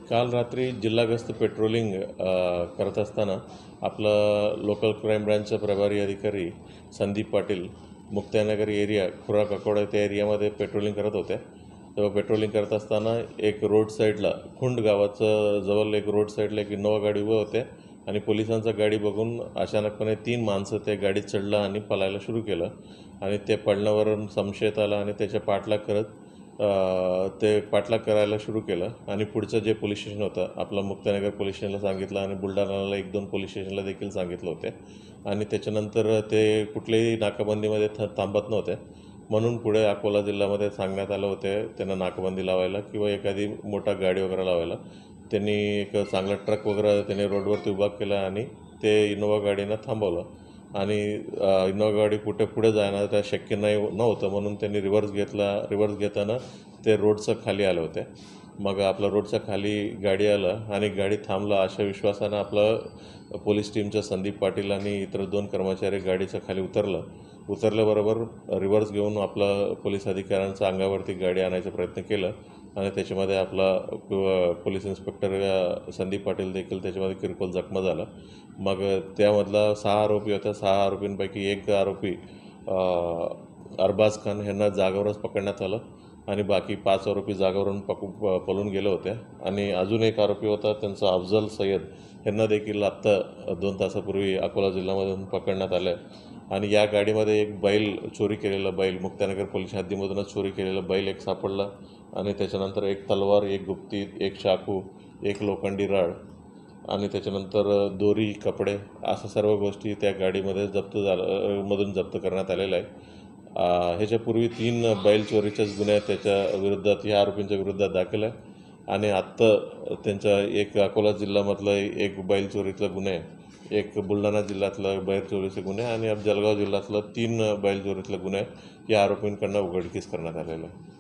काल रात्री जिल्हा गस्त पेट्रोलिंग करत असताना आपलं लोकल क्राईम ब्रांचचा प्रभारी अधिकारी संदीप पाटील मुक्ताईनगर एरिया खुराक अकोडा त्या एरियामध्ये पेट्रोलिंग करत होते. तेव्हा पेट्रोलिंग करत असताना एक रोड साईडला खुंड गावाचं जवळ एक रोड साईडला एक इनोवा गाडी उभं होते आणि पोलिसांचा गाडी बघून अचानकपणे 3 माणसं त्या गाडीत चढलं आणि पळायला सुरू केलं आणि ते पळण्यावरून संशयित आला आणि त्याच्या पाठलाग करत ते पाठलाग करायला सुरू केलं आणि पुढचं जे पोलीस स्टेशन होतं आपलं मुक्ताईनगर पोलीस स्टेशनला सांगितलं आणि बुलढाणाला 1-2 पोलीस स्टेशनला देखील सांगितलं होते आणि त्याच्यानंतर ते कुठल्याही नाकाबंदीमध्ये थांबत नव्हते. म्हणून पुढे अकोला जिल्ह्यामध्ये सांगण्यात आलं होते त्यांना नाकाबंदी लावायला किंवा एखादी मोठा गाडी वगैरे लावायला. त्यांनी एक चांगला ट्रक वगैरे त्यांनी रोडवरती उभा केला आणि ते इनोवा गाडीनं थांबवलं आणि इनोवा गाडी कुठे पुढे जाणं त्या शक्य नव्हतं म्हणून त्यांनी रिव्हर्स घेताना ते रोडचं खाली आले होते. मग आपलं रोडच्या खाली गाडी आलं आणि गाडी थांबलं अशा विश्वासानं आपलं पोलीस टीमचं संदीप पाटील आणि इतर 2 कर्मचारी गाडीच्या खाली उतरल्याबरोबर रिव्हर्स घेऊन आपलं पोलीस अधिकाऱ्यांच्या अंगावरती गाडी आणायचा प्रयत्न केला आणि त्याच्यामध्ये आपला पोलीस इन्स्पेक्टर संदीप पाटील देखील त्याच्यामध्ये किरकोळ जखमा झाला. मग त्यामधला 6 आरोपी होत्या. 6 आरोपींपैकी एक आरोपी अरबाज खान ह्यांना जागेवरच पकडण्यात आलं आणि बाकी 5 आरोपी जागेवरून पळून गेले होते आणि अजून एक आरोपी होता त्यांचा अफजल सय्यद ह्यांना देखील आत्ता 2 तासापूर्वी अकोला जिल्ह्यामधून पकडण्यात आलं आणि या गाडीमध्ये एक बैल चोरी केलेला बैल मुक्ताईनगर पोलीस हद्दीमधूनच चोरी केलेला बैल एक सापडला आणि त्याच्यानंतर एक तलवार, एक गुप्ती, एक चाकू, एक लोखंडी राड आणि त्याच्यानंतर दोरी, कपडे अशा सर्व गोष्टी त्या गाडीमध्ये जप्त करण्यात आलेल्या आहे. ह्याच्यापूर्वी 3 बैल चोरीच्याच गुन्हे त्याच्या विरोधात ह्या आरोपींच्या विरोधात दाखल आहे आणि आत्ता त्यांच्या एक अकोला जिल्ह्यामधलं एक बैल चोरीचा गुन्हे, एक बुलढाणा जिल्ह्यातलं बैल चोरीचे गुन्हे आणि जळगाव जिल्ह्यातलं 3 बैल चोरीतले गुन्हे या आरोपींकडून उघडकीस करण्यात आलेलं आहे.